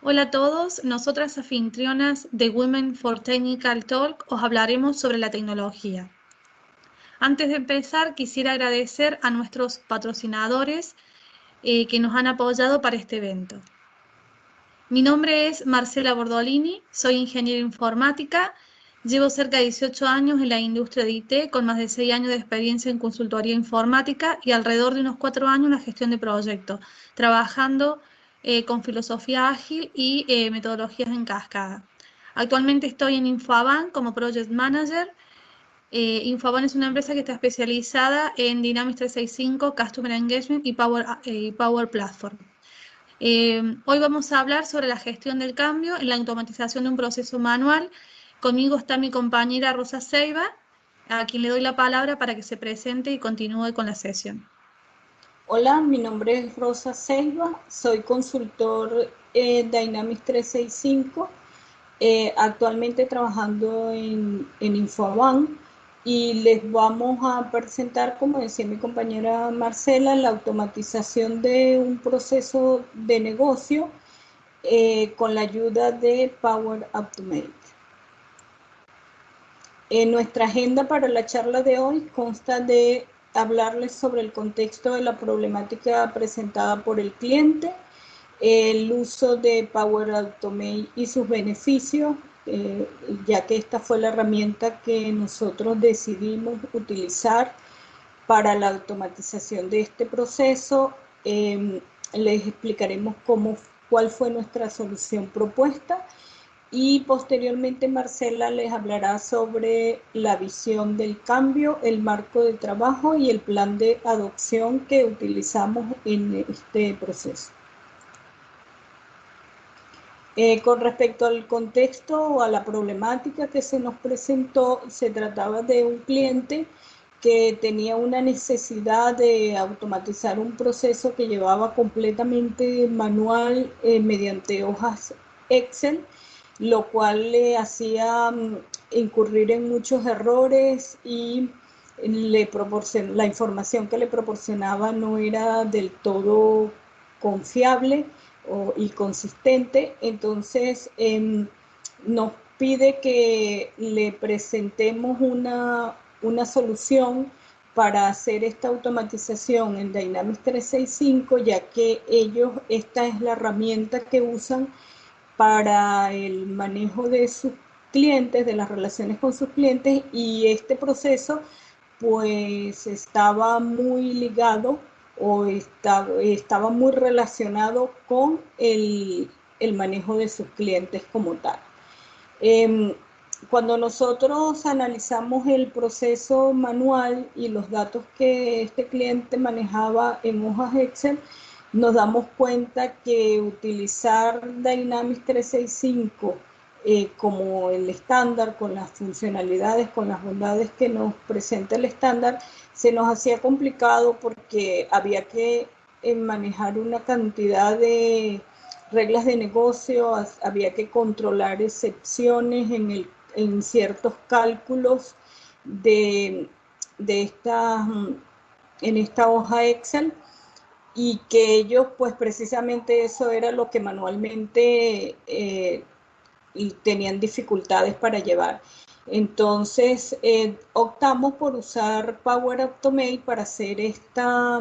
Hola a todos, nosotras anfitrionas de Women for Technical Talk os hablaremos sobre la tecnología. Antes de empezar, quisiera agradecer a nuestros patrocinadores que nos han apoyado para este evento. Mi nombre es Marcela Bordolini, soy ingeniera informática, llevo cerca de 18 años en la industria de IT con más de 6 años de experiencia en consultoría informática y alrededor de unos 4 años en la gestión de proyectos, trabajando con filosofía ágil y metodologías en cascada. Actualmente estoy en Infoaban como Project Manager. Infoaban es una empresa que está especializada en Dynamics 365, Customer Engagement y Power Platform. Hoy vamos a hablar sobre la gestión del cambio en la automatización de un proceso manual. Conmigo está mi compañera Rosa Ceiba, a quien le doy la palabra para que se presente y continúe con la sesión. Hola, mi nombre es Rosa Selva, soy consultor Dynamics 365, actualmente trabajando en Infoaban y les vamos a presentar, como decía mi compañera Marcela, la automatización de un proceso de negocio con la ayuda de Power Automate. Nuestra agenda para la charla de hoy consta de hablarles sobre el contexto de la problemática presentada por el cliente, el uso de Power Automate y sus beneficios, ya que esta fue la herramienta que nosotros decidimos utilizar para la automatización de este proceso. Les explicaremos cuál fue nuestra solución propuesta y posteriormente Marcela les hablará sobre la visión del cambio, el marco de trabajo y el plan de adopción que utilizamos en este proceso. Con respecto al contexto o a la problemática que se nos presentó, se trataba de un cliente que tenía una necesidad de automatizar un proceso que llevaba completamente manual mediante hojas Excel, lo cual le hacía incurrir en muchos errores y la información que le proporcionaba no era del todo confiable y consistente. Entonces nos pide que le presentemos una solución para hacer esta automatización en Dynamics 365, ya que esta es la herramienta que usan para el manejo de sus clientes, de las relaciones con sus clientes, y este proceso pues estaba muy ligado o estaba muy relacionado con el manejo de sus clientes como tal. Cuando nosotros analizamos el proceso manual y los datos que este cliente manejaba en hojas Excel, nos damos cuenta que utilizar Dynamics 365 como el estándar, con las funcionalidades, con las bondades que nos presenta el estándar, se nos hacía complicado porque había que manejar una cantidad de reglas de negocio, había que controlar excepciones en ciertos cálculos de, de en esta hoja Excel, y que ellos pues precisamente eso era lo que manualmente tenían dificultades para llevar. Entonces optamos por usar Power Automate para hacer esta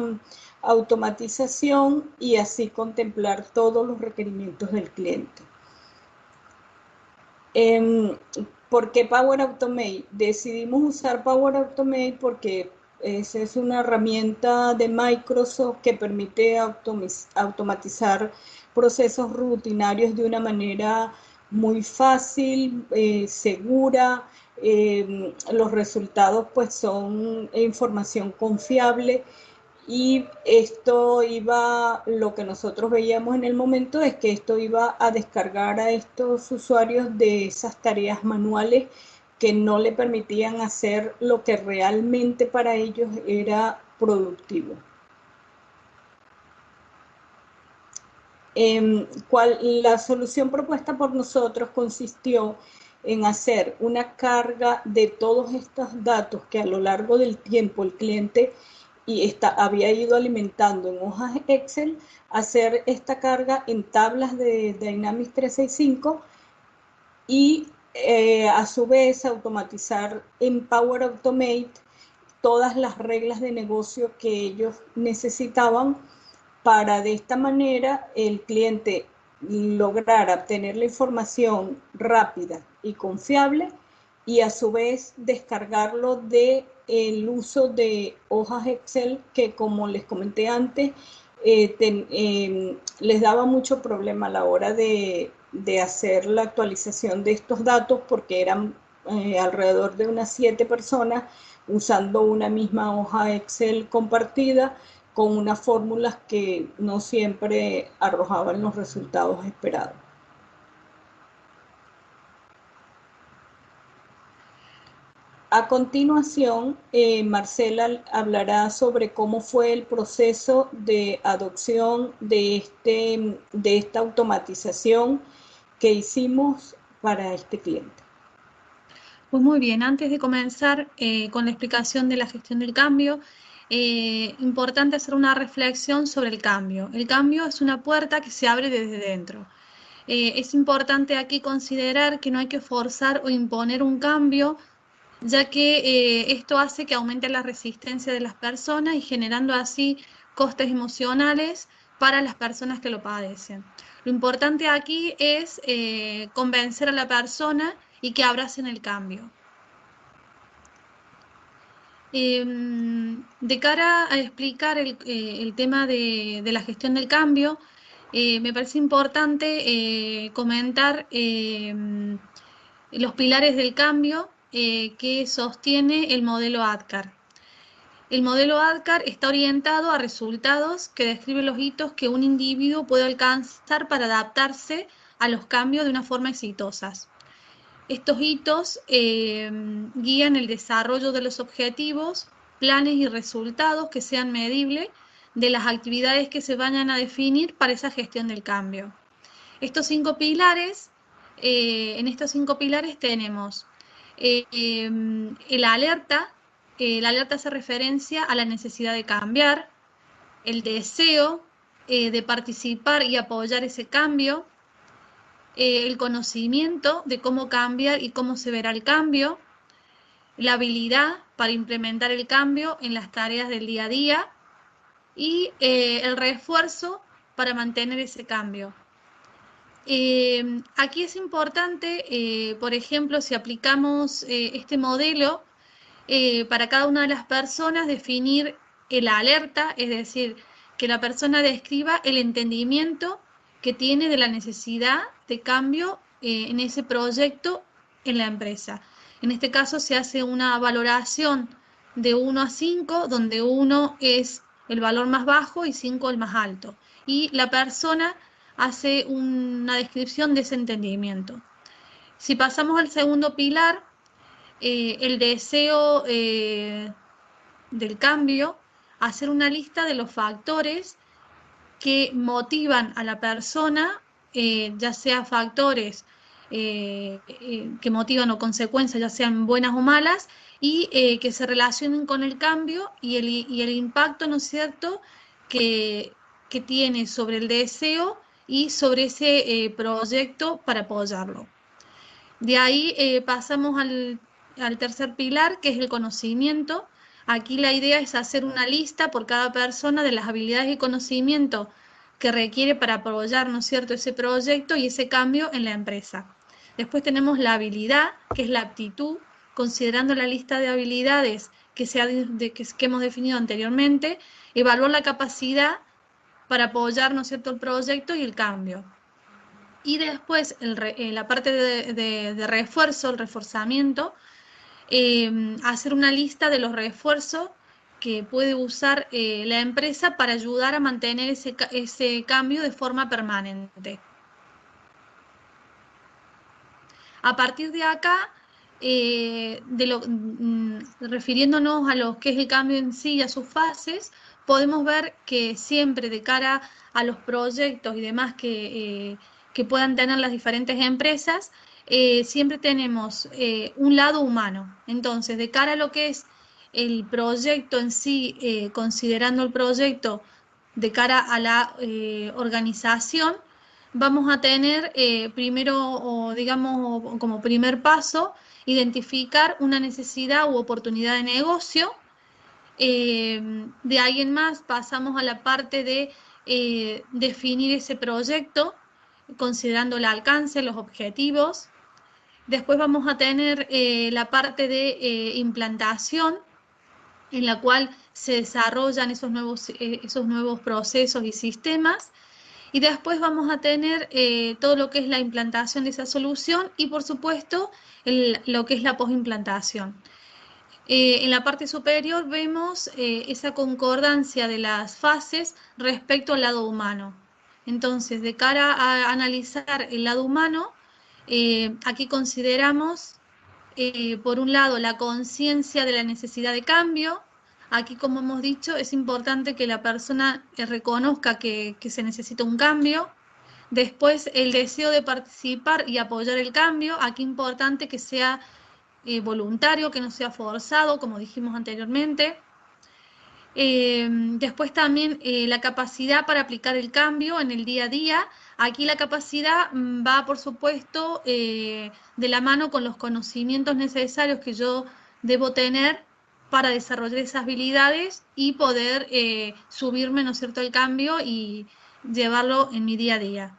automatización y así contemplar todos los requerimientos del cliente. ¿Por qué Power Automate? Decidimos usar Power Automate porque esa es una herramienta de Microsoft que permite automatizar procesos rutinarios de una manera muy fácil, segura. Los resultados pues son información confiable, y lo que nosotros veíamos en el momento es que esto iba a descargar a estos usuarios de esas tareas manuales que no le permitían hacer lo que realmente para ellos era productivo. La solución propuesta por nosotros consistió en hacer una carga de todos estos datos que a lo largo del tiempo el cliente y había ido alimentando en hojas Excel, hacer esta carga en tablas de Dynamics 365 y a su vez automatizar en Power Automate todas las reglas de negocio que ellos necesitaban para de esta manera el cliente lograr obtener la información rápida y confiable y a su vez descargarlo del uso de hojas Excel que, como les comenté antes, les daba mucho problema a la hora de hacer la actualización de estos datos porque eran alrededor de unas 7 personas usando una misma hoja Excel compartida con unas fórmulas que no siempre arrojaban los resultados esperados. A continuación, Marcela hablará sobre cómo fue el proceso de adopción de esta automatización que hicimos para este cliente. Pues muy bien, antes de comenzar con la explicación de la gestión del cambio, importante hacer una reflexión sobre el cambio. El cambio es una puerta que se abre desde dentro. Es importante aquí considerar que no hay que forzar o imponer un cambio, ya que esto hace que aumente la resistencia de las personas y generando así costes emocionales para las personas que lo padecen. Lo importante aquí es convencer a la persona y que abracen el cambio. De cara a explicar el tema de la gestión del cambio, me parece importante comentar los pilares del cambio que sostiene el modelo ADKAR. El modelo ADKAR está orientado a resultados que describen los hitos que un individuo puede alcanzar para adaptarse a los cambios de una forma exitosa. Estos hitos guían el desarrollo de los objetivos, planes y resultados que sean medibles de las actividades que se vayan a definir para esa gestión del cambio. Estos 5 pilares, en estos 5 pilares tenemos el alerta. La alerta hace referencia a la necesidad de cambiar, el deseo de participar y apoyar ese cambio, el conocimiento de cómo cambiar y cómo se verá el cambio, la habilidad para implementar el cambio en las tareas del día a día y el refuerzo para mantener ese cambio. Aquí es importante, por ejemplo, si aplicamos este modelo, para cada una de las personas definir el alerta, es decir, que la persona describa el entendimiento que tiene de la necesidad de cambio en ese proyecto en la empresa. En este caso se hace una valoración de 1 a 5, donde 1 es el valor más bajo y 5 el más alto. Y la persona hace una descripción de ese entendimiento. Si pasamos al segundo pilar, el deseo del cambio, hacer una lista de los factores que motivan a la persona, ya sea factores que motivan o consecuencias, ya sean buenas o malas, y que se relacionen con el cambio y el impacto, ¿no es cierto?, que tiene sobre el deseo y sobre ese proyecto para apoyarlo. De ahí pasamos al tercer pilar, que es el conocimiento. Aquí la idea es hacer una lista por cada persona de las habilidades y conocimientos que requiere para apoyar, ¿no es cierto?, ese proyecto y ese cambio en la empresa. Después tenemos la habilidad, que es la aptitud, considerando la lista de habilidades que hemos definido anteriormente, evaluar la capacidad para apoyar, ¿no es cierto?, el proyecto y el cambio. Y después la parte de refuerzo, el reforzamiento, hacer una lista de los refuerzos que puede usar la empresa para ayudar a mantener ese cambio de forma permanente. A partir de acá, refiriéndonos a lo que es el cambio en sí y a sus fases, podemos ver que siempre de cara a los proyectos y demás que puedan tener las diferentes empresas, siempre tenemos un lado humano. Entonces, de cara a lo que es el proyecto en sí, considerando el proyecto de cara a la organización, vamos a tener primero, o digamos, como primer paso, identificar una necesidad u oportunidad de negocio. De ahí en más pasamos a la parte de definir ese proyecto, considerando el alcance, los objetivos. Después vamos a tener la parte de implantación, en la cual se desarrollan esos nuevos procesos y sistemas. Y después vamos a tener todo lo que es la implantación de esa solución y, por supuesto, lo que es la posimplantación. En la parte superior vemos esa concordancia de las fases respecto al lado humano. Entonces, de cara a analizar el lado humano, aquí consideramos, por un lado, la conciencia de la necesidad de cambio. Aquí, como hemos dicho, es importante que la persona reconozca que se necesita un cambio. Después, el deseo de participar y apoyar el cambio. Aquí es importante que sea voluntario, que no sea forzado, como dijimos anteriormente. Después también la capacidad para aplicar el cambio en el día a día. Aquí la capacidad va, por supuesto, de la mano con los conocimientos necesarios que yo debo tener para desarrollar esas habilidades y poder subirme, ¿no es cierto?, al cambio y llevarlo en mi día a día.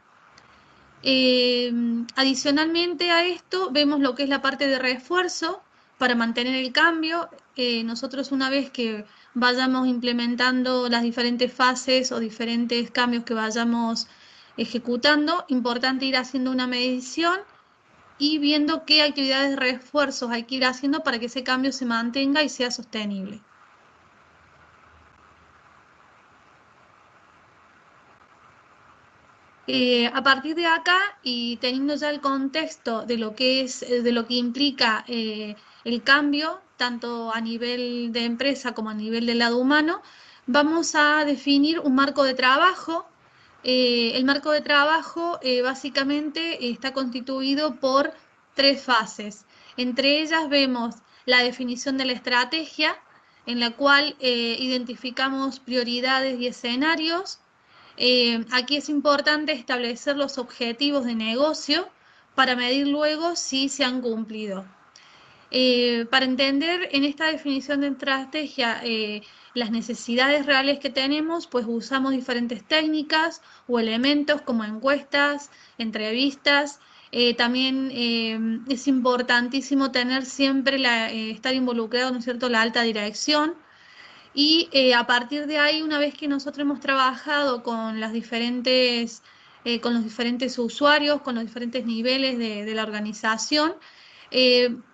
Adicionalmente a esto, vemos lo que es la parte de refuerzo para mantener el cambio. Nosotros, una vez que vayamos implementando las diferentes fases o diferentes cambios que vayamos ejecutando, importante ir haciendo una medición y viendo qué actividades de refuerzos hay que ir haciendo para que ese cambio se mantenga y sea sostenible. A partir de acá, y teniendo ya el contexto de lo que es, de lo que implica el cambio, tanto a nivel de empresa como a nivel del lado humano, vamos a definir un marco de trabajo. El marco de trabajo básicamente está constituido por 3 fases. Entre ellas vemos la definición de la estrategia, en la cual identificamos prioridades y escenarios. Aquí es importante establecer los objetivos de negocio para medir luego si se han cumplido. Para entender en esta definición de estrategia las necesidades reales que tenemos, pues usamos diferentes técnicas o elementos como encuestas, entrevistas. También es importantísimo tener siempre estar involucrado, ¿no es cierto?, la alta dirección. Y a partir de ahí, una vez que nosotros hemos trabajado con los diferentes usuarios, con los diferentes niveles de la organización,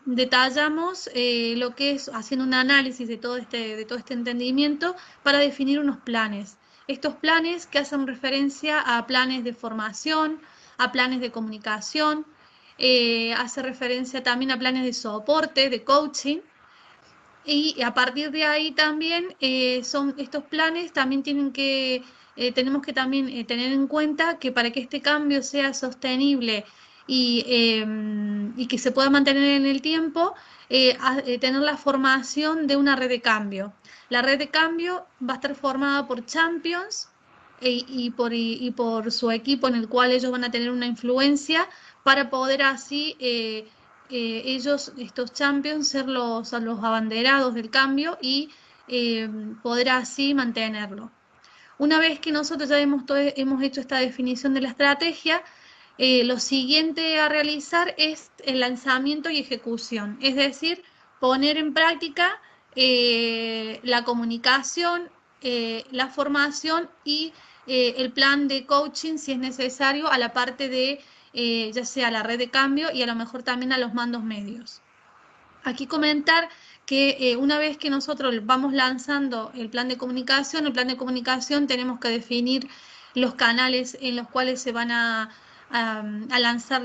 detallamos lo que es haciendo un análisis de todo este entendimiento para definir unos planes. Estos planes que hacen referencia a planes de formación, a planes de comunicación, hace referencia también a planes de soporte, de coaching. Y a partir de ahí también son estos planes también tenemos que también tener en cuenta que para que este cambio sea sostenible y que se pueda mantener en el tiempo, tener la formación de una red de cambio. La red de cambio va a estar formada por champions y por su equipo en el cual ellos van a tener una influencia para poder así ellos, estos champions, ser los abanderados del cambio y poder así mantenerlo. Una vez que nosotros ya hemos hecho esta definición de la estrategia, lo siguiente a realizar es el lanzamiento y ejecución, es decir, poner en práctica la comunicación, la formación y el plan de coaching, si es necesario, a la parte de ya sea la red de cambio y a lo mejor también a los mandos medios. Aquí comentar que una vez que nosotros vamos lanzando el plan de comunicación tenemos que definir los canales en los cuales se van a lanzar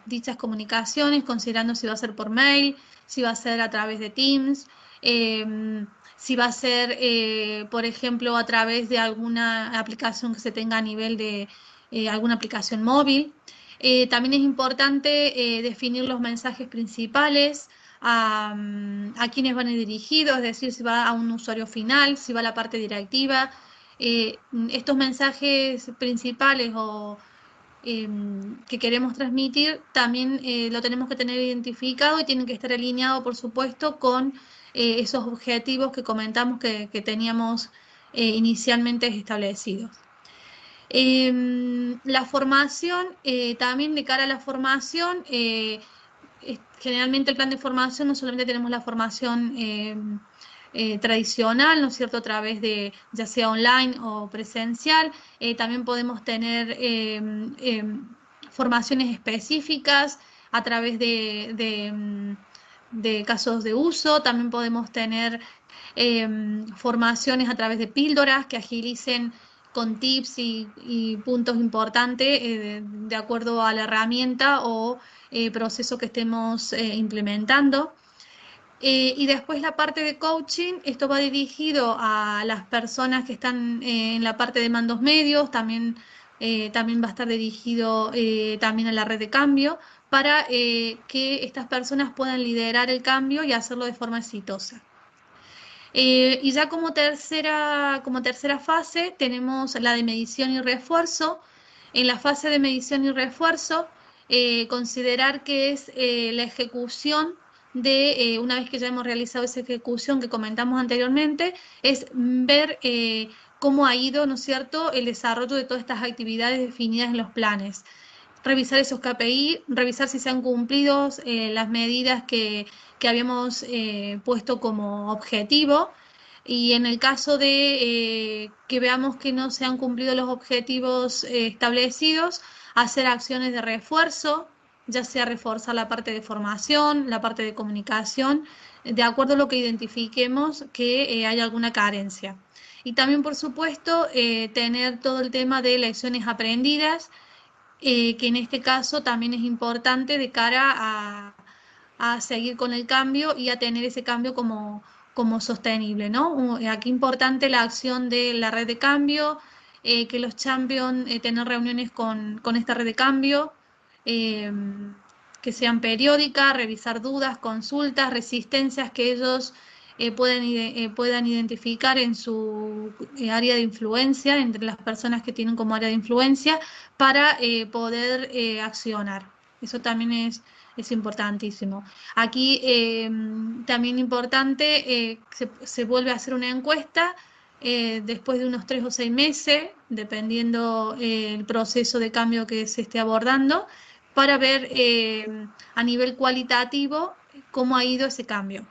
dichas comunicaciones, considerando si va a ser por mail, si va a ser a través de Teams, si va a ser, por ejemplo, a través de alguna aplicación que se tenga a nivel de alguna aplicación móvil. También es importante definir los mensajes principales, a quiénes van dirigidos, es decir, si va a un usuario final, si va a la parte directiva. Estos mensajes principales que queremos transmitir también lo tenemos que tener identificado y tienen que estar alineados, por supuesto, con esos objetivos que comentamos que teníamos inicialmente establecidos. La formación, también de cara a la formación, generalmente el plan de formación no solamente tenemos la formación tradicional, ¿no es cierto?, a través de ya sea online o presencial, también podemos tener formaciones específicas a través de casos de uso, también podemos tener formaciones a través de píldoras que agilicen con tips y puntos importantes de acuerdo a la herramienta o proceso que estemos implementando. Y después la parte de coaching, esto va dirigido a las personas que están en la parte de mandos medios, también va a estar dirigido también a la red de cambio, para que estas personas puedan liderar el cambio y hacerlo de forma exitosa. Y ya como tercera fase tenemos la de medición y refuerzo. En la fase de medición y refuerzo, considerar que es la ejecución de, una vez que ya hemos realizado esa ejecución que comentamos anteriormente, es ver cómo ha ido, ¿no es cierto?, el desarrollo de todas estas actividades definidas en los planes. Revisar esos KPI, revisar si se han cumplido las medidas que habíamos puesto como objetivo, y en el caso de que veamos que no se han cumplido los objetivos establecidos, hacer acciones de refuerzo, ya sea reforzar la parte de formación, la parte de comunicación, de acuerdo a lo que identifiquemos que hay alguna carencia. Y también, por supuesto, tener todo el tema de lecciones aprendidas, que en este caso también es importante de cara a seguir con el cambio y a tener ese cambio como sostenible, ¿no? Aquí importante la acción de la red de cambio, que los champions tener reuniones con esta red de cambio, eh, que sean periódicas, revisar dudas, consultas, resistencias que ellos puedan identificar en su área de influencia, entre las personas que tienen como área de influencia, para poder accionar. Eso también es importantísimo. Aquí también importante, se vuelve a hacer una encuesta después de unos 3 o 6 meses, dependiendo el proceso de cambio que se esté abordando, para ver a nivel cualitativo cómo ha ido ese cambio.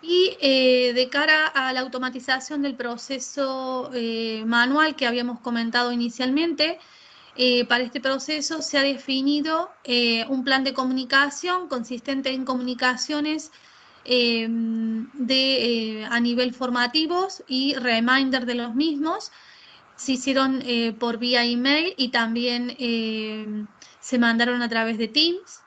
Y de cara a la automatización del proceso manual que habíamos comentado inicialmente, para este proceso se ha definido un plan de comunicación consistente en comunicaciones a nivel formativos y reminder de los mismos. Se hicieron por vía email y también se mandaron a través de Teams.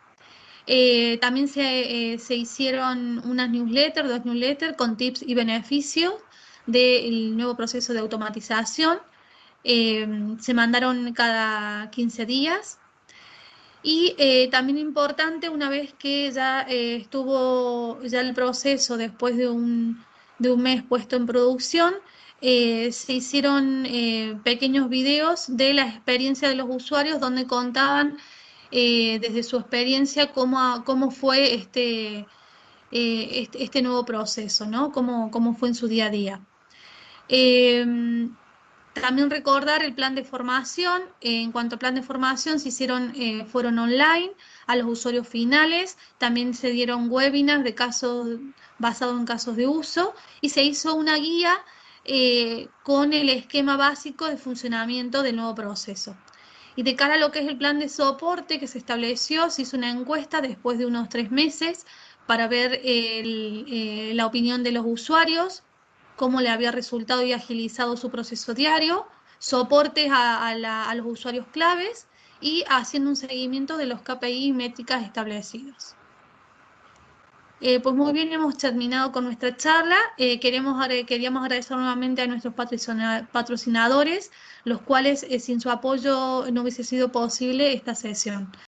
También se hicieron unas newsletters, 2 newsletters con tips y beneficios del nuevo proceso de automatización. Se mandaron cada 15 días. Y también importante, una vez que ya estuvo ya el proceso, después de un mes puesto en producción, se hicieron pequeños videos de la experiencia de los usuarios donde contaban desde su experiencia cómo fue este nuevo proceso, ¿no? Cómo fue en su día a día. También recordar el plan de formación. En cuanto al plan de formación, fueron online a los usuarios finales. También se dieron webinars de casos basados en casos de uso y se hizo una guía con el esquema básico de funcionamiento del nuevo proceso. Y de cara a lo que es el plan de soporte que se estableció, se hizo una encuesta después de unos 3 meses para ver la opinión de los usuarios, cómo le había resultado y agilizado su proceso diario, soportes a los usuarios claves y haciendo un seguimiento de los KPI y métricas establecidos. Pues muy bien, hemos terminado con nuestra charla. Queríamos agradecer nuevamente a nuestros patrocinadores, los cuales sin su apoyo no hubiese sido posible esta sesión.